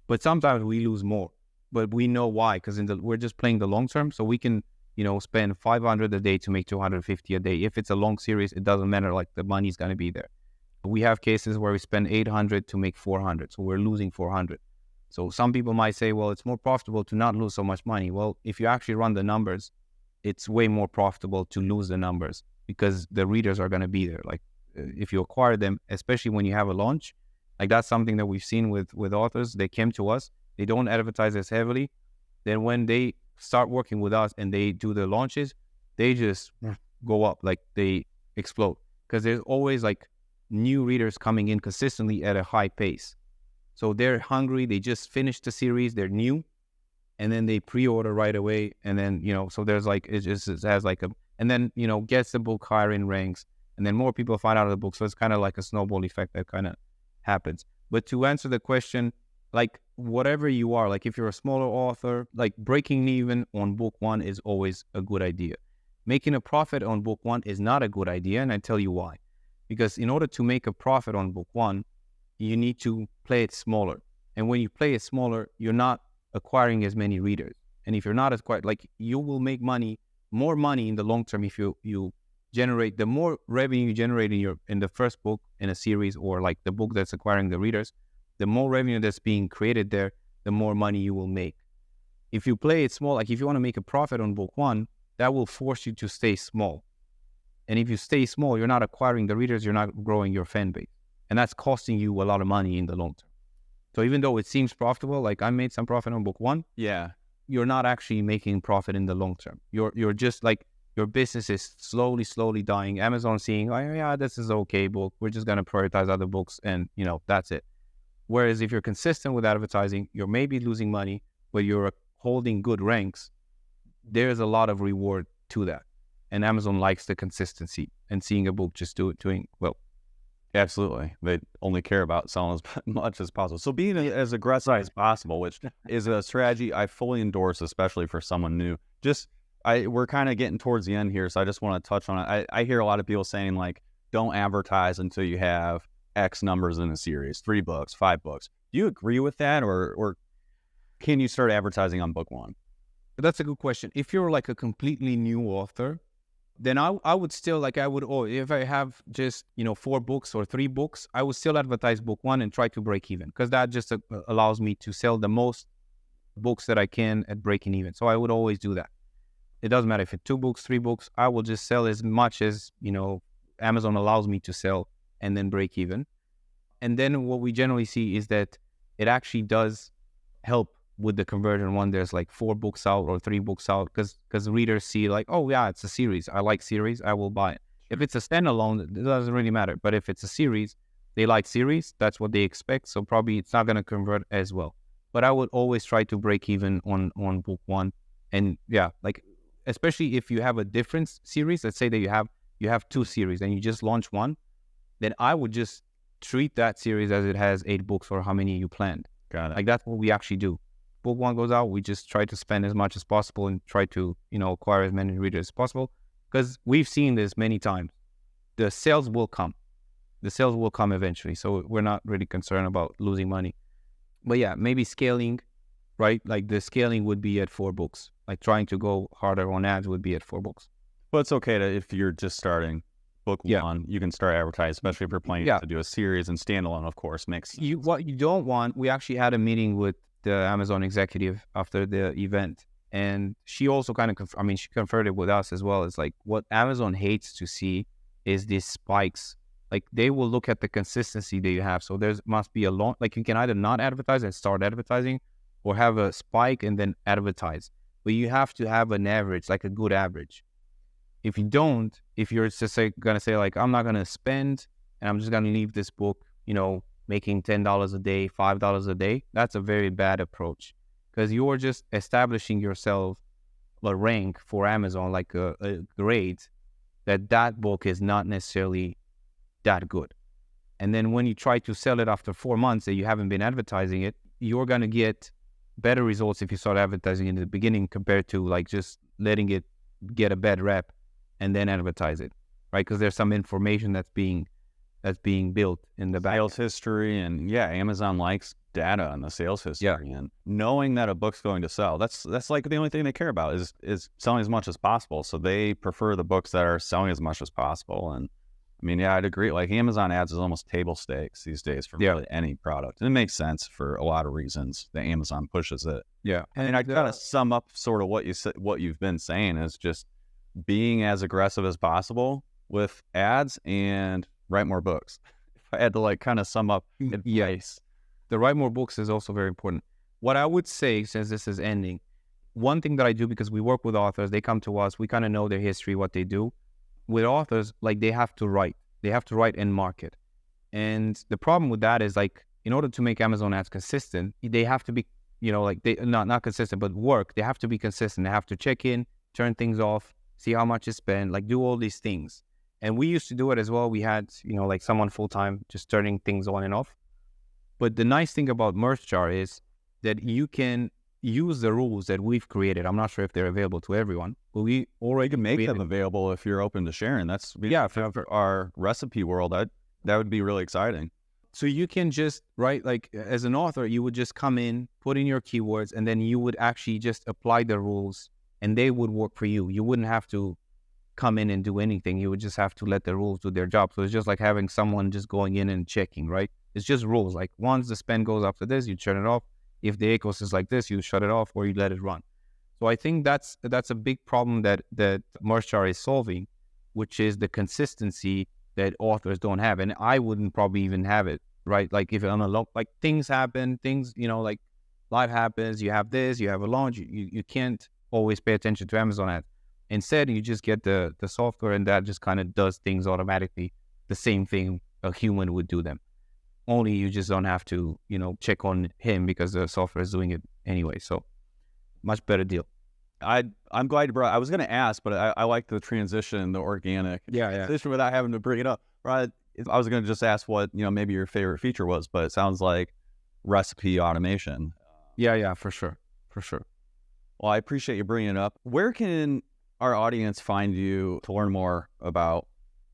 S1: But sometimes we lose more, but we know why, because we're just playing the long term. So we can, spend $500 a day to make $250 a day. If it's a long series, it doesn't matter. Like the money's going to be there. We have cases where we spend $800 to make $400. So we're losing $400. So some people might say, well, it's more profitable to not lose so much money. Well, if you actually run the numbers, it's way more profitable to lose the numbers, because the readers are going to be there. Like if you acquire them, especially when you have a launch, like that's something that we've seen with authors. They came to us, they don't advertise as heavily. Then when they start working with us and they do the launches, they just go up, like they explode, because there's always like new readers coming in consistently at a high pace. So they're hungry. They just finished the series. They're new, and then they pre-order right away. And then, so there's like, it has like and then, gets the book higher in ranks, and then more people find out of the book. So it's kind of like a snowball effect that kind of happens. But to answer the question, like whatever you are, like if you're a smaller author, like breaking even on book 1 is always a good idea. Making a profit on book 1 is not a good idea. And I tell you why. Because in order to make a profit on book 1, you need to play it smaller. And when you play it smaller, you're not acquiring as many readers. And if you're not acquired, like you will make more money in the long term if you generate, the more revenue you generate in the first book in a series, or like the book that's acquiring the readers, the more revenue that's being created there, the more money you will make. If you play it small, like if you want to make a profit on book 1, that will force you to stay small. And if you stay small, you're not acquiring the readers, you're not growing your fan base. And that's costing you a lot of money in the long term. So even though it seems profitable, like I made some profit on book 1, you're not actually making profit in the long term. You're just like, your business is slowly dying. Amazon seeing, oh yeah, this is okay book. We're just going to prioritize other books, and that's it. Whereas if you're consistent with advertising, you're maybe losing money, but you're holding good ranks. There's a lot of reward to that. And Amazon likes the consistency and seeing a book just doing well.
S2: Absolutely. They only care about selling as much as possible. So being as aggressive as possible, which is a strategy I fully endorse, especially for someone new. We're kind of getting towards the end here, so I just want to touch on it. I hear a lot of people saying, like, don't advertise until you have X numbers in a series, 3 books, 5 books. Do you agree with that, or can you start advertising on book 1?
S1: That's a good question. If you're like a completely new author, then I would still if I have just 4 books or 3 books, I would still advertise book 1 and try to break even, because that just allows me to sell the most books that I can at breaking even. So I would always do that. It doesn't matter if it's 2 books, 3 books. I will just sell as much as Amazon allows me to sell, and then break even. And then what we generally see is that it actually does help with the conversion when there's like 4 books out or 3 books out, because readers see like, oh yeah, it's a series. I like series. I will buy it. If it's a standalone, it doesn't really matter. But if it's a series, they like series. That's what they expect. So probably it's not going to convert as well. But I would always try to break even on book 1. And yeah, like especially if you have a different series. Let's say that you have 2 series and you just launch one, then I would just treat that series as it has 8 books or how many you planned.
S2: Got it.
S1: Like that's what we actually do. Book 1 goes out, we just try to spend as much as possible and try to, acquire as many readers as possible, because we've seen this many times. The sales will come. The sales will come eventually. So we're not really concerned about losing money. But yeah, maybe scaling, right? Like the scaling would be at 4 books. Like trying to go harder on ads would be at 4 books.
S2: But it's okay if you're just starting book 1, you can start advertising, especially if you're planning to do a series and standalone, of course, makes sense.
S1: What you don't want, we actually had a meeting with the Amazon executive after the event, and she also kind of, she confirmed it with us as well. It's like what Amazon hates to see is these spikes. Like they will look at the consistency that you have. So there must be a long, like you can either not advertise and start advertising, or have a spike and then advertise. But you have to have an average, like a good average. If you don't, if you're just going to say like, I'm not going to spend and I'm just going to leave this book, making $10 a day, $5 a day, that's a very bad approach, because you're just establishing yourself a rank for Amazon, like a grade that book is not necessarily that good. And then when you try to sell it after 4 months that you haven't been advertising it, you're going to get better results if you start advertising in the beginning compared to like just letting it get a bad rep and then advertise it, right? Because there's some information that's being built in the back.
S2: Sales history, and Amazon likes data on the sales history, and knowing that a book's going to sell. That's like the only thing they care about is selling as much as possible. So they prefer the books that are selling as much as possible. And I'd agree. Like Amazon ads is almost table stakes these days for really any product, and it makes sense for a lot of reasons that Amazon pushes it.
S1: Yeah,
S2: and I kind of sum up sort of what you've been saying is just being as aggressive as possible with ads and write more books. If I had to like kind of sum up advice.
S1: The write more books is also very important. What I would say, since this is ending, one thing that I do, because we work with authors, they come to us, we kind of know their history, what they do. With authors, like they have to write and market. And the problem with that is like, in order to make Amazon ads consistent, they have to be, like they not consistent, but work. They have to be consistent. They have to check in, turn things off, see how much is spent, like do all these things. And we used to do it as well. We had, like someone full-time just turning things on and off. But the nice thing about MerchJar is that you can use the rules that we've created. I'm not sure if they're available to everyone, but we already
S2: can make them available if you're open to sharing. That's for our recipe world, that would be really exciting.
S1: So you can just, right, like as an author, you would just come in, put in your keywords, and then you would actually just apply the rules and they would work for you. You wouldn't have to come in and do anything. You would just have to let the rules do their job. So it's just like having someone just going in and checking, right? It's just rules. Like once the spend goes after this, you turn it off. If the ACOS is like this, you shut it off or you let it run. So I think that's a big problem that MerchJar is solving, which is the consistency that authors don't have. And I wouldn't probably even have it, right? Like if on a like things happen, like life happens, you have this, you have a launch, you can't always pay attention to Amazon ads. Instead, you just get the software and that just kind of does things automatically, the same thing a human would do them. Only you just don't have to, check on him because the software is doing it anyway. So much better deal.
S2: I'm glad you brought. I was going to ask, but I like the transition, the organic transition without having to bring it up. Right? I was going to just ask what maybe your favorite feature was, but it sounds like recipe automation.
S1: Yeah, for sure.
S2: Well, I appreciate you bringing it up. Where can our audience find you to learn more about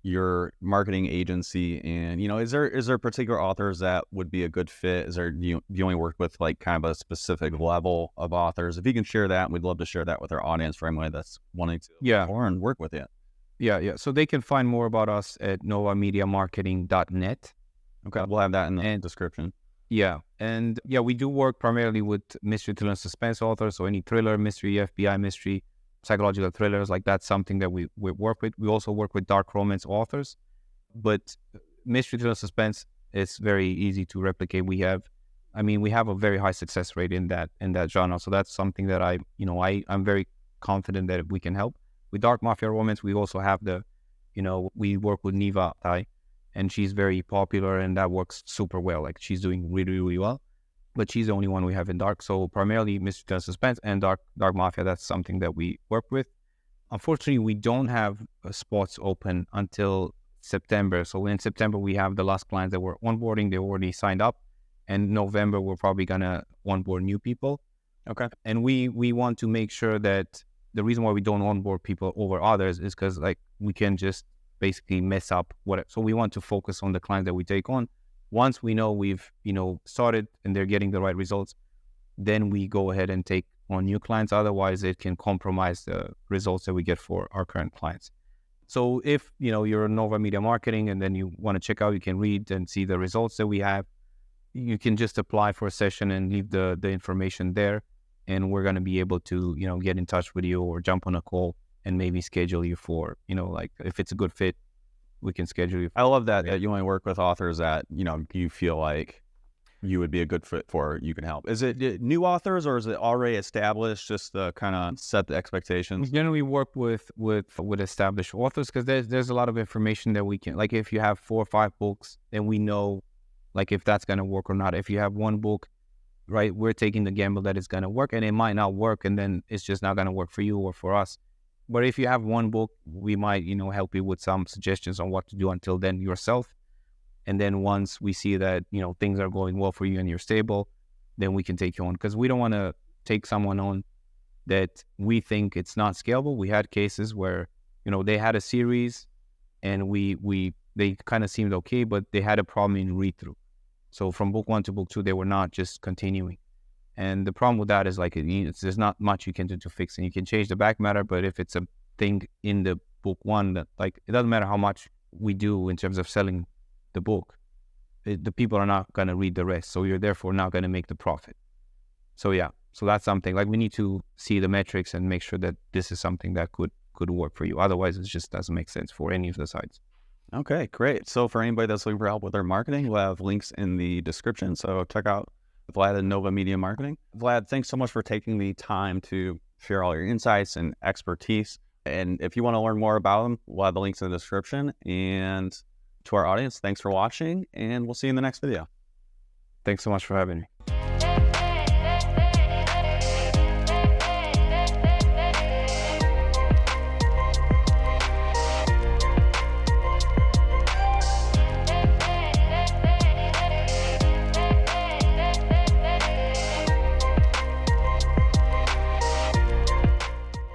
S2: your marketing agency? And is there particular authors that would be a good fit? Do you only work with like kind of a specific level of authors? If you can share that, we'd love to share that with our audience for anyone that's wanting to learn and work with you.
S1: Yeah. So they can find more about us at novamediamarketing.net.
S2: Okay, we'll have that in the description.
S1: Yeah. And yeah, we do work primarily with mystery, thriller, and suspense authors. So any thriller, mystery, FBI mystery, psychological thrillers, like that's something that we work with. We also work with dark romance authors. But mystery, thriller, suspense is very easy to replicate. We have a very high success rate in that genre. So that's something that I'm very confident that we can help. With dark mafia romance, we also have we work with Niva Tai, and she's very popular, and that works super well. Like she's doing really, really well. But she's the only one we have in dark. So primarily mystery, thriller, suspense, and dark mafia. That's something that we work with. Unfortunately, we don't have spots open until September. So in September, we have the last clients that we're onboarding. They already signed up. And November, we're probably going to onboard new people.
S2: Okay.
S1: And we want to make sure that the reason why we don't onboard people over others is because like we can just basically mess up whatever. So we want to focus on the clients that we take on. Once we know we've, started and they're getting the right results, then we go ahead and take on new clients. Otherwise, it can compromise the results that we get for our current clients. So if, you're Nova Media Marketing and then you want to check out, you can read and see the results that we have. You can just apply for a session and leave the information there. And we're going to be able to, get in touch with you or jump on a call and maybe schedule you for, like if it's a good fit, we can schedule you.
S2: I love that you only work with authors that, you feel like you would be a good fit for, you can help. Is it new authors or is it already established, just to kind of set the expectations?
S1: We generally work with established authors because there's a lot of information that we can, like if you have 4 or 5 books, then we know like if that's going to work or not. If you have one book, right, we're taking the gamble that it's going to work and it might not work and then it's just not going to work for you or for us. But if you have one book, we might, help you with some suggestions on what to do until then yourself. And then once we see that, things are going well for you and you're stable, then we can take you on. Because we don't want to take someone on that we think it's not scalable. We had cases where, they had a series and they kind of seemed okay, but they had a problem in read-through. So from book 1 to book 2, they were not just continuing. And the problem with that is like, there's not much you can do to fix it. You can change the back matter, but if it's a thing in the book 1 that like, it doesn't matter how much we do in terms of selling the book, the people are not going to read the rest. So you're therefore not going to make the profit. So yeah, so that's something like we need to see the metrics and make sure that this is something that could work for you. Otherwise, it just doesn't make sense for any of the sites.
S2: Okay, great. So for anybody that's looking for help with their marketing, we'll have links in the description. So check out Vlad and Nova Media Marketing. Vlad, thanks so much for taking the time to share all your insights and expertise. And if you want to learn more about them, we'll have the links in the description. And to our audience, thanks for watching, and we'll see you in the next video.
S1: Thanks so much for having me.